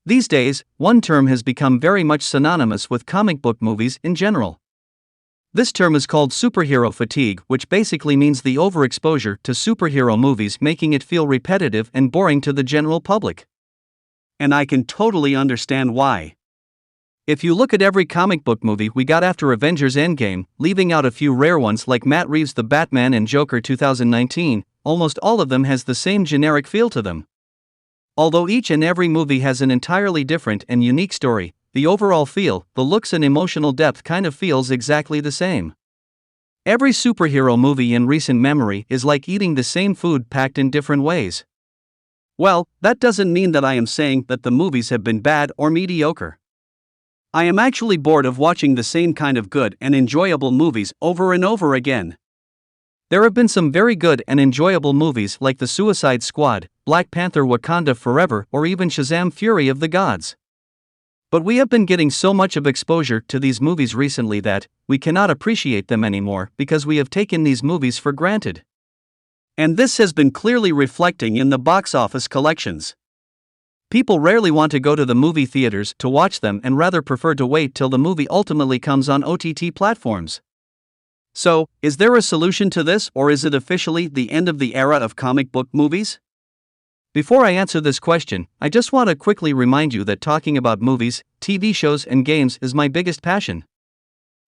These days, one term has become very much synonymous with comic book movies in general. This term is called superhero fatigue, which basically means the overexposure to superhero movies, making it feel repetitive and boring to the general public. And I can totally understand why. If you look at every comic book movie we got after Avengers Endgame, leaving out a few rare ones like Matt Reeves' The Batman and Joker 2019, almost all of them has the same generic feel to them. Although each and every movie has an entirely different and unique story, the overall feel, the looks and emotional depth kind of feels exactly the same. Every superhero movie in recent memory is like eating the same food packed in different ways. Well, that doesn't mean that I am saying that the movies have been bad or mediocre. I am actually bored of watching the same kind of good and enjoyable movies over and over again. There have been some very good and enjoyable movies like The Suicide Squad, Black Panther Wakanda Forever, or even Shazam Fury of the Gods. But we have been getting so much of exposure to these movies recently that we cannot appreciate them anymore because we have taken these movies for granted. And this has been clearly reflecting in the box office collections. People rarely want to go to the movie theaters to watch them and rather prefer to wait till the movie ultimately comes on OTT platforms. So, is there a solution to this, or is it officially the end of the era of comic book movies? Before I answer this question, I just want to quickly remind you that talking about movies, TV shows and games is my biggest passion.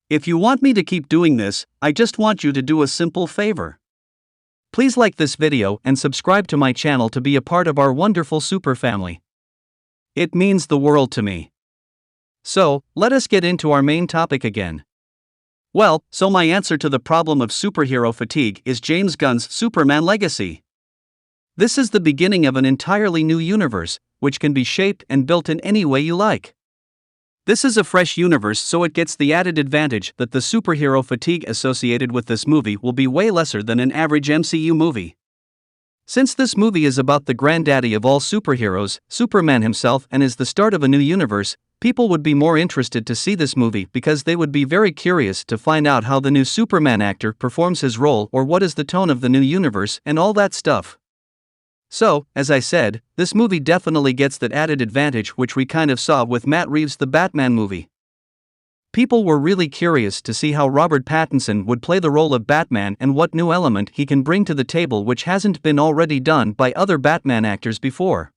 If you want me to keep doing this, I just want you to do a simple favor. Please like this video and subscribe to my channel to be a part of our wonderful super family. It means the world to me. So, let us get into our main topic again. Well, so my answer to the problem of superhero fatigue is James Gunn's Superman legacy. This is the beginning of an entirely new universe, which can be shaped and built in any way you like. This is a fresh universe, so it gets the added advantage that the superhero fatigue associated with this movie will be way lesser than an average MCU movie. Since this movie is about the granddaddy of all superheroes, Superman himself, and is the start of a new universe, people would be more interested to see this movie because they would be very curious to find out how the new Superman actor performs his role, or what is the tone of the new universe and all that stuff. So, as I said, this movie definitely gets that added advantage which we kind of saw with Matt Reeves' The Batman movie. People were really curious to see how Robert Pattinson would play the role of Batman and what new element he can bring to the table which hasn't been already done by other Batman actors before.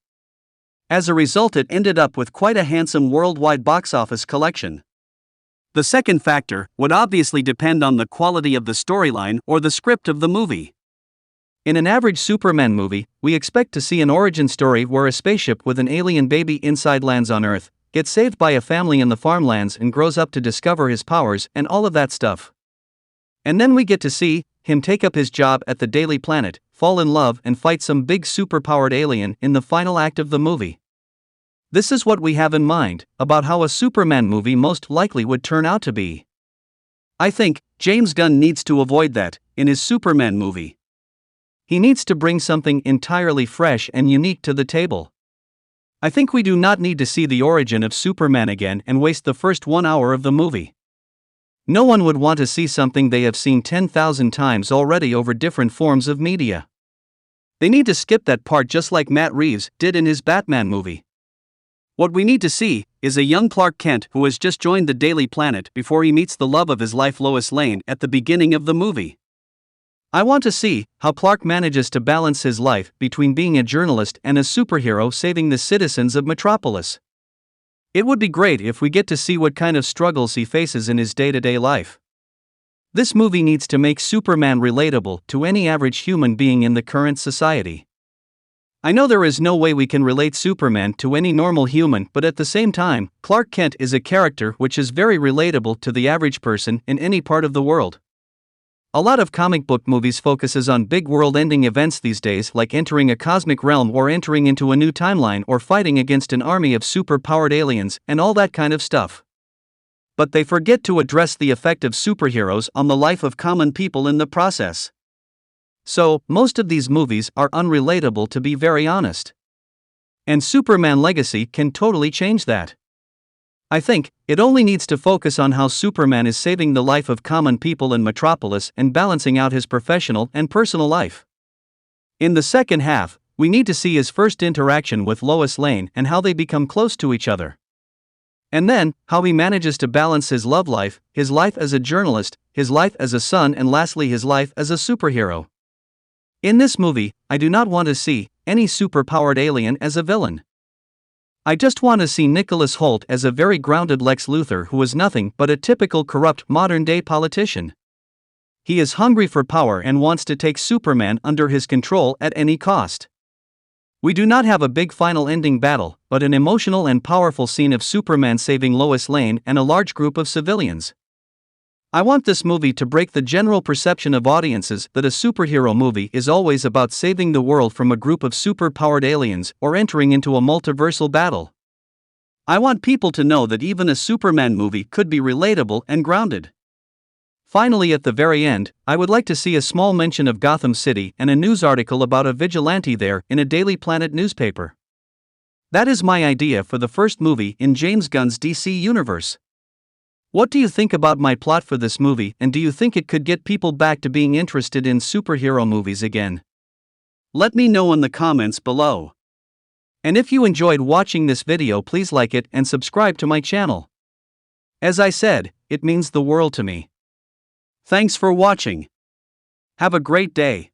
As a result, it ended up with quite a handsome worldwide box office collection. The second factor would obviously depend on the quality of the storyline or the script of the movie. In an average Superman movie, we expect to see an origin story where a spaceship with an alien baby inside lands on Earth, gets saved by a family in the farmlands and grows up to discover his powers and all of that stuff. And then we get to see him take up his job at the Daily Planet, fall in love and fight some big superpowered alien in the final act of the movie. This is what we have in mind about how a Superman movie most likely would turn out to be. I think James Gunn needs to avoid that in his Superman movie. He needs to bring something entirely fresh and unique to the table. I think we do not need to see the origin of Superman again and waste the first 1 hour of the movie. No one would want to see something they have seen 10,000 times already over different forms of media. They need to skip that part just like Matt Reeves did in his Batman movie. What we need to see is a young Clark Kent who has just joined the Daily Planet before he meets the love of his life, Lois Lane, at the beginning of the movie. I want to see how Clark manages to balance his life between being a journalist and a superhero saving the citizens of Metropolis. It would be great if we get to see what kind of struggles he faces in his day-to-day life. This movie needs to make Superman relatable to any average human being in the current society. I know there is no way we can relate Superman to any normal human, but at the same time, Clark Kent is a character which is very relatable to the average person in any part of the world. A lot of comic book movies focuses on big world-ending events these days, like entering a cosmic realm or entering into a new timeline or fighting against an army of super-powered aliens and all that kind of stuff. But they forget to address the effect of superheroes on the life of common people in the process. So, most of these movies are unrelatable, to be very honest. And Superman Legacy can totally change that. I think it only needs to focus on how Superman is saving the life of common people in Metropolis and balancing out his professional and personal life. In the second half, We need to see his first interaction with Lois Lane and how they become close to each other. And then, how he manages to balance his love life, his life as a journalist, his life as a son, and lastly his life as a superhero. In this movie, I do not want to see any super-powered alien as a villain. I just want to see Nicholas Hoult as a very grounded Lex Luthor who is nothing but a typical corrupt modern-day politician. He is hungry for power and wants to take Superman under his control at any cost. We do not have a big final ending battle, but an emotional and powerful scene of Superman saving Lois Lane and a large group of civilians. I want this movie to break the general perception of audiences that a superhero movie is always about saving the world from a group of super-powered aliens or entering into a multiversal battle. I want people to know that even a Superman movie could be relatable and grounded. Finally, at the very end, I would like to see a small mention of Gotham City and a news article about a vigilante there in a Daily Planet newspaper. That is my idea for the first movie in James Gunn's DC universe. What do you think about my plot for this movie, and do you think it could get people back to being interested in superhero movies again? Let me know in the comments below. And if you enjoyed watching this video, please like it and subscribe to my channel. As I said, it means the world to me. Thanks for watching. Have a great day.